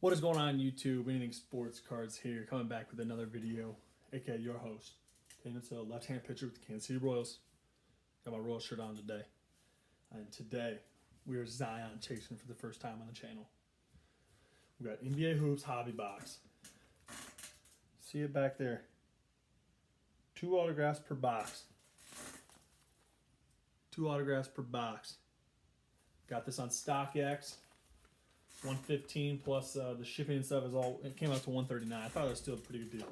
What is going on YouTube? Anything Sports Cards here, coming back with another video, aka your host. And it's a left-hand pitcher with the Kansas City Royals. Got my Royals shirt on today. And today, we are Zion chasing for the first time on the channel. We got NBA Hoops Hobby Box. See it back there. 2 autographs per box. 2 autographs per box. Got this on StockX. 115 plus the shipping and stuff is all. It came out to 139. I thought it was still a pretty good deal.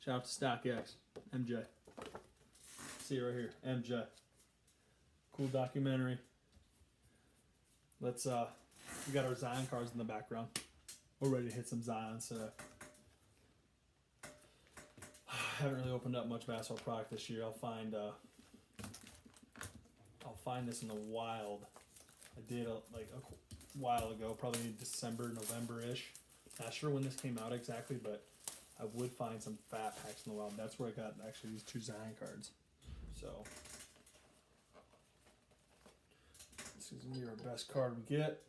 Shout out to StockX, MJ. See it right here, MJ. Cool documentary. Let's we got our Zion cards in the background. We're ready to hit some Zions today. Haven't really opened up much basketball product this year. I'll find this in the wild. I did like a while ago, probably December, November-ish. Not sure when this came out exactly, but I would find some fat packs in the wild. That's where I got actually these 2 Zion cards. So this is gonna be our best card we get.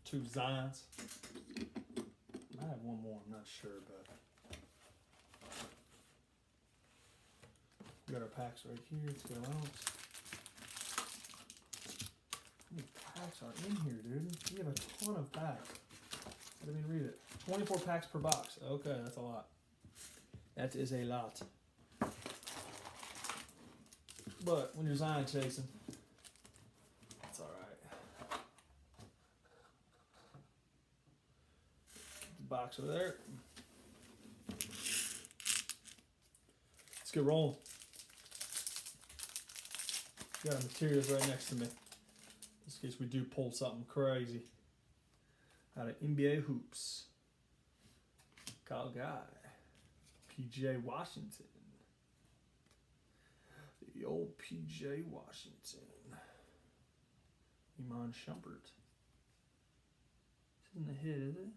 2 Zions. Might have one more, I'm not sure, but we got our packs right here. Let's get them out. How many packs are in here, dude? We have a ton of packs. I didn't even read it. 24 packs per box. Okay, that's a lot. That is a lot. But when you're Zion chasing, it's alright. Get the box over there. Let's get rolling. Got our materials right next to me. In case we do pull something crazy. Out of NBA Hoops. Kyle Guy. PJ Washington. The old PJ Washington. Iman Shumpert. This isn't a hit, is it?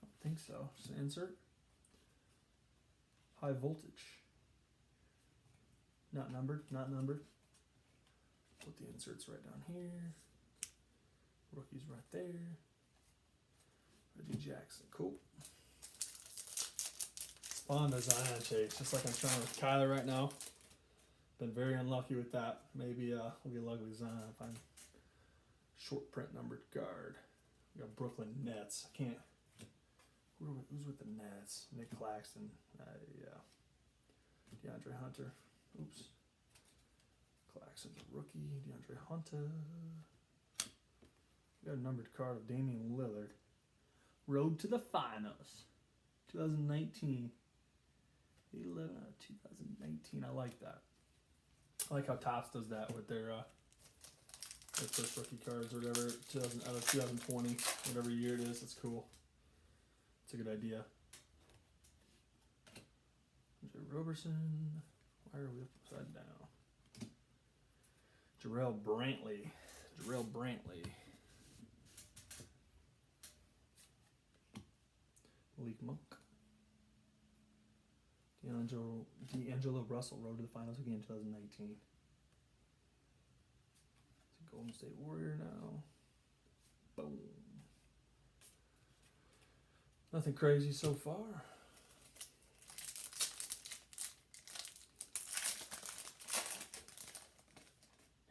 I don't think so. Just an insert. High voltage. Not numbered, not numbered. Put the inserts right down here. Rookies right there. Reggie Jackson, cool. Fun to Zion chase, just like I'm trying with Kyler right now. Been very unlucky with that. Maybe we'll get lucky with Zion if I'm short print numbered card. We got Brooklyn Nets. I can't. Who's with the Nets? Nick Claxton. Yeah. DeAndre Hunter. Oops. Claxton's a rookie. DeAndre Hunter. We got a numbered card of Damian Lillard. Road to the Finals. 2019. 11 out of 2019. I like that. I like how Topps does that with their first rookie cards or whatever. 2020. Whatever year it is. It's cool. It's a good idea. Jay Roberson. Why are we upside down? Jarrell Brantley. Malik Monk. D'Angelo Russell, road to the finals again in 2019. It's a Golden State Warrior now. Boom. Nothing crazy so far.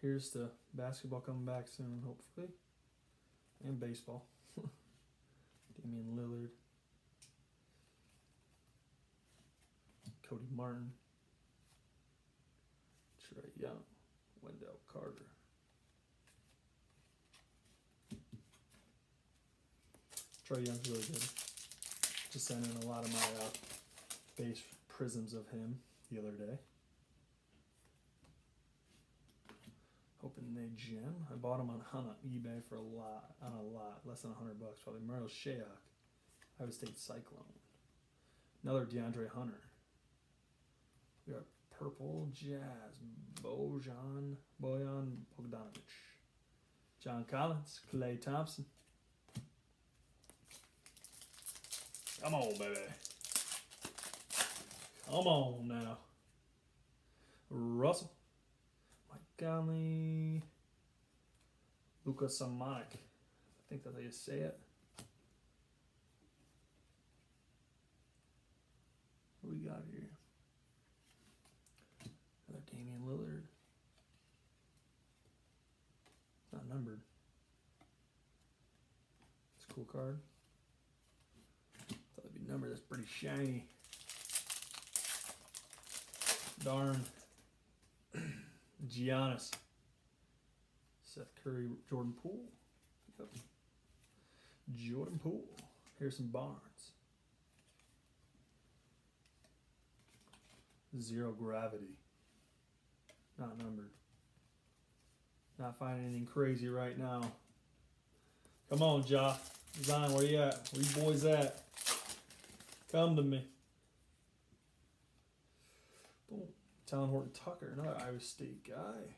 Here's the basketball coming back soon, hopefully. And baseball. Damian Lillard. Cody Martin. Trae Young. Wendell Carter. Trae Young's really good. Just sent in a lot of my base prisms of him the other day. Hoping they gem. I bought them on eBay for a lot, less than $100 probably. Mario Shayok, Iowa State Cyclone. Another DeAndre Hunter. We got Purple Jazz, Bojan Bogdanovic. John Collins, Klay Thompson. Come on, baby. Come on now. Russell. Mike Conley. Luka Samanic. think that's how you say it. What we got here? Another Damian Lillard. Not numbered. It's a cool card. Thought it'd be numbered. That's pretty shiny. Darn. Giannis. Seth Curry, Jordan Poole. Yep. Jordan Poole. Harrison Barnes. Zero Gravity. Not numbered. Not finding anything crazy right now. Come on, Ja. Zion, where you at? Where you boys at? Come to me. Boom. Talon Horton Tucker, another Iowa State guy.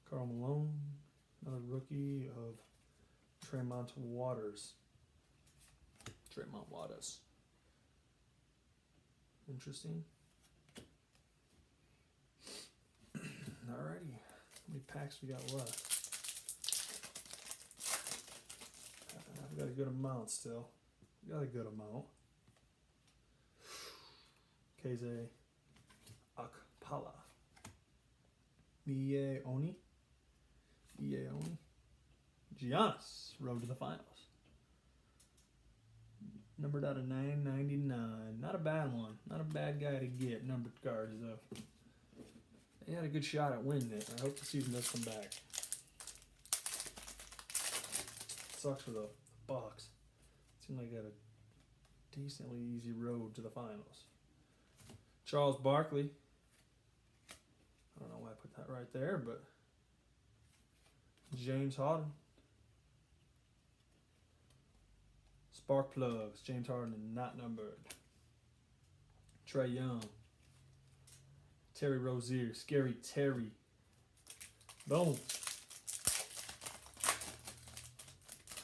Karl Malone, another rookie of Tremont Waters. Tremont Waters. Interesting. Alrighty. How many packs we got left? I've got a good amount still. We got a good amount. Keize Akpala. Mie Oni. Giannis. Road to the finals. Numbered out of 999. Not a bad one. Not a bad guy to get. Numbered cards, though. They had a good shot at winning it. I hope the season does come back. Sucks for the Bucks. Seemed like they had a decently easy road to the finals. Charles Barkley. I don't know why I put that right there, but James Harden. Spark plugs. James Harden not numbered. Trae Young. Terry Rozier. Scary Terry. Boom.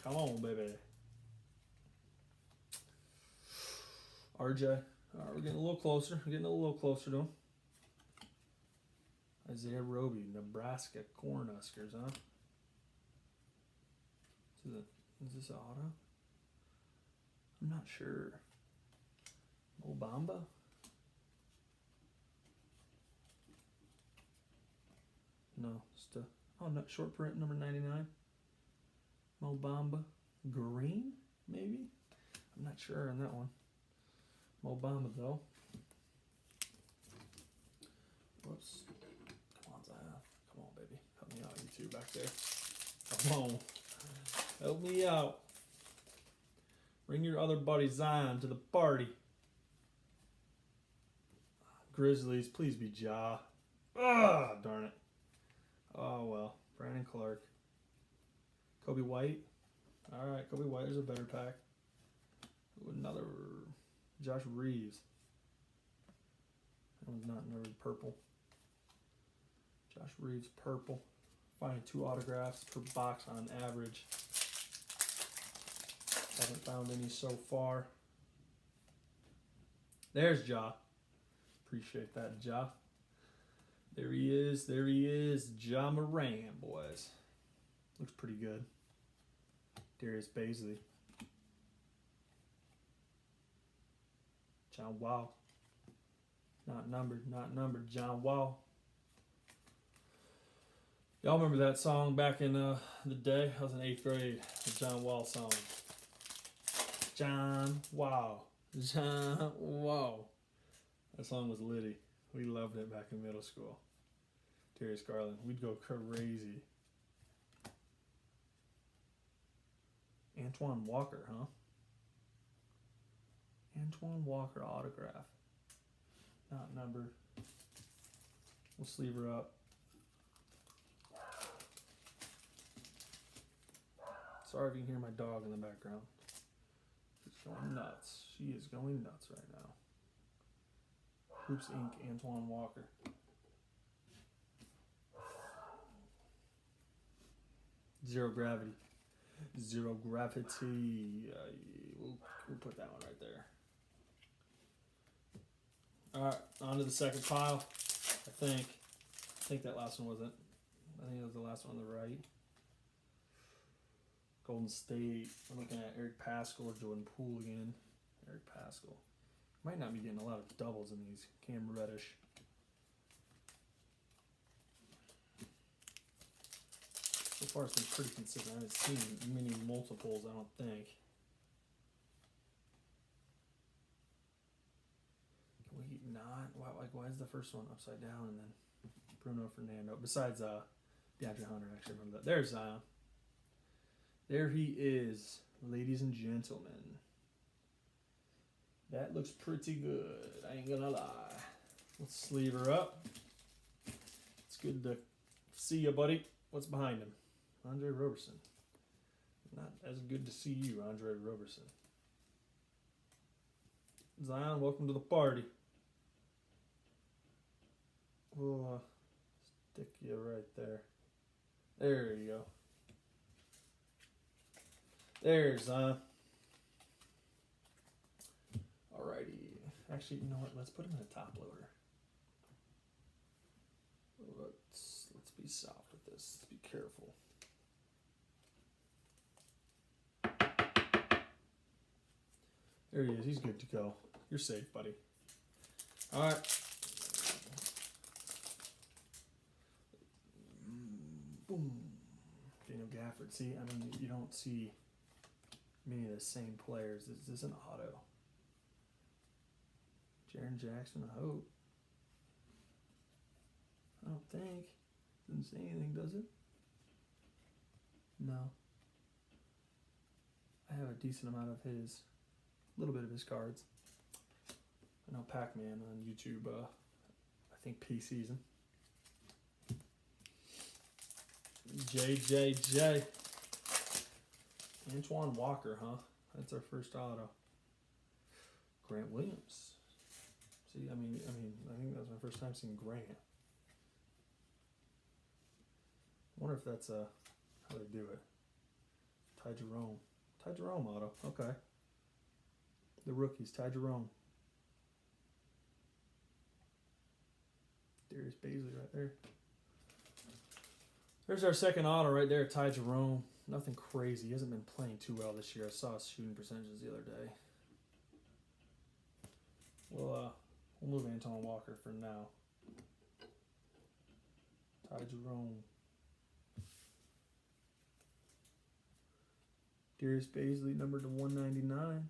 Come on, baby. RJ. All right, we're getting a little closer. We're getting a little closer to him. Isaiah Roby, Nebraska Cornhuskers, huh? Is this an auto? I'm not sure. Obamba? No, still. Oh, no, short print number 99. Mobamba Green, maybe? I'm not sure on that one. Mobamba, though. Whoops. Come on, Zion. Come on, baby. Help me out, you two back there. Come on. Help me out. Bring your other buddy Zion to the party. Grizzlies, please be Ja. Ah, darn it. Oh, well. Brandon Clark. Kobe White. All right, Kobe White is a better pack. Ooh, another Josh Reeves. That one's not numbered purple. Josh Reeves purple. Finding 2 autographs per box on average. Haven't found any so far. There's Ja. Appreciate that, Ja. There he is. There he is. Ja Moran, boys. Looks pretty good. Darius Baisley. John Wall. Not numbered. Not numbered. John Wall. Y'all remember that song back in the day? I was in 8th grade. The John Wall song. John Wall. John Wall. That song was litty. We loved it back in middle school. Darius Garland. We'd go crazy. Antoine Walker, huh? Antoine Walker autograph. Not numbered. We'll sleeve her up. Sorry if you can hear my dog in the background. She's going nuts. She is going nuts right now. Hoops Inc. Antoine Walker. Zero Gravity. Zero Gravity. We'll put that one right there. Alright, on to the second pile. I think that last one wasn't. I think it was the last one on the right. Golden State. I'm looking at Eric Pascal or Jordan Poole again. Eric Pascal. Might not be getting a lot of doubles in these. Cam Reddish. So far it's been pretty consistent. I haven't seen many multiples, I don't think. Can we not? Why is the first one upside down and then Bruno Fernando? Besides DeAndre Hunter, actually remember that. There's Zion. There he is, ladies and gentlemen. That looks pretty good, I ain't gonna lie. Let's sleeve her up. It's good to see you, buddy. What's behind him? Andre Roberson. Not as good to see you, Andre Roberson. Zion, welcome to the party. We'll stick you right there. There you go. There's Zion. Alrighty. Actually, you know what? Let's put him in a top loader. Let's be soft with this. Let's be careful. There he is. He's good to go. You're safe, buddy. All right. Boom. Daniel Gafford. See, I mean, you don't see many of the same players. This is an auto. Jaren Jackson, I hope. I don't think. Doesn't say anything, does it? No. I have a decent amount of his, a little bit of his cards. I know Pac-Man on YouTube, I think P-Season. JJJ. Antoine Walker, huh? That's our first auto. Grant Williams. See, I think that was my first time seeing Grant. I wonder if that's how they do it. Ty Jerome. Ty Jerome auto. Okay. The rookies. Ty Jerome. Darius Baisley right there. There's our second auto right there. Ty Jerome. Nothing crazy. He hasn't been playing too well this year. I saw his shooting percentages the other day. We'll move Antoine Walker for now. Ty Jerome. Darius Baisley, numbered to 199.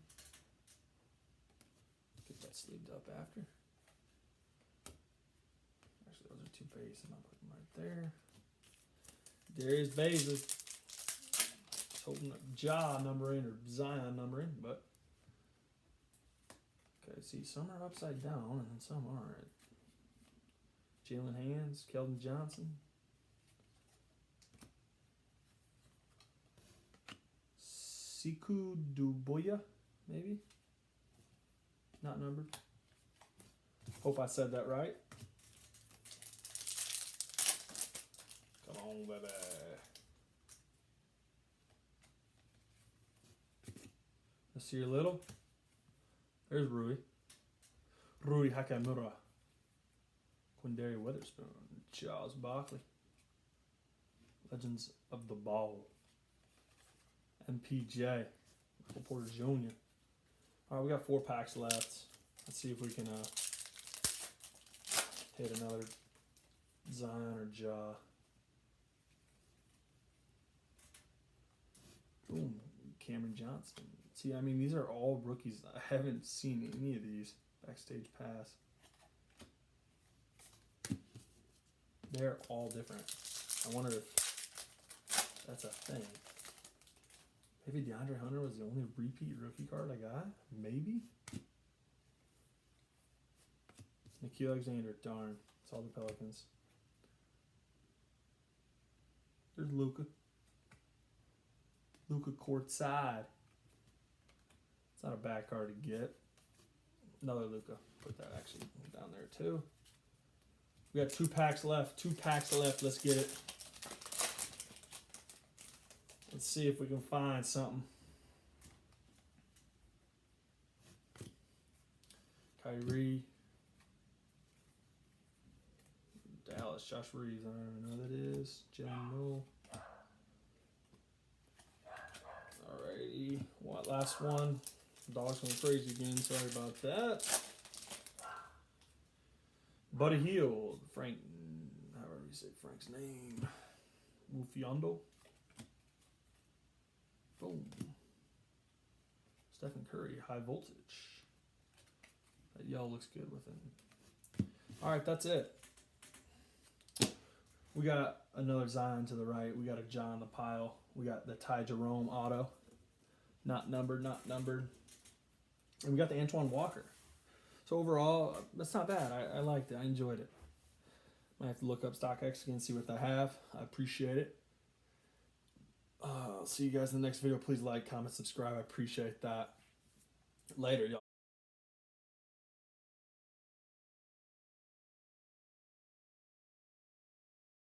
Get that sleeved up after. Actually, those are two base, and I'll put them right there. Darius Baisley. Just holding up Ja numbering or Zion numbering, but okay, see, some are upside down and then some aren't. Jalen Hands, Keldon Johnson. Siku Duboya, maybe? Not numbered. Hope I said that right. Come on, baby. Let's see your little. There's Rui. Rui Hakamura. Quindary Weatherspoon. Charles Barkley. Legends of the Ball. MPJ. Michael Porter Jr. Alright, we got 4 packs left. Let's see if we can hit another Zion or Ja. Boom. Cameron Johnson. See, I mean, these are all rookies. I haven't seen any of these. Backstage pass. They're all different. I wonder if that's a thing. Maybe DeAndre Hunter was the only repeat rookie card I got? Maybe? Nikhil Alexander, darn. It's all the Pelicans. There's Luka. Luka courtside. It's not a bad card to get. Another Luka. Put that actually down there too. We got 2 packs left. 2 packs left. Let's get it. Let's see if we can find something. Kyrie. Dallas. Josh Reeves. I don't even know who that is. Jalen Noel. my last one. Dog's going crazy again. Sorry about that. Buddy Hield. Frank, however you say Frank's name. Mufiondo. Boom. Stephen Curry, high voltage. That yellow looks good with him. All right, that's it. We got another Zion to the right. We got a John on the pile. We got the Ty Jerome auto. Not numbered, not numbered. And we got the Antoine Walker. So overall, that's not bad. I liked it. I enjoyed it. Might have to look up StockX again and see what I have. I appreciate it. I'll see you guys in the next video. Please like, comment, subscribe. I appreciate that. Later, y'all.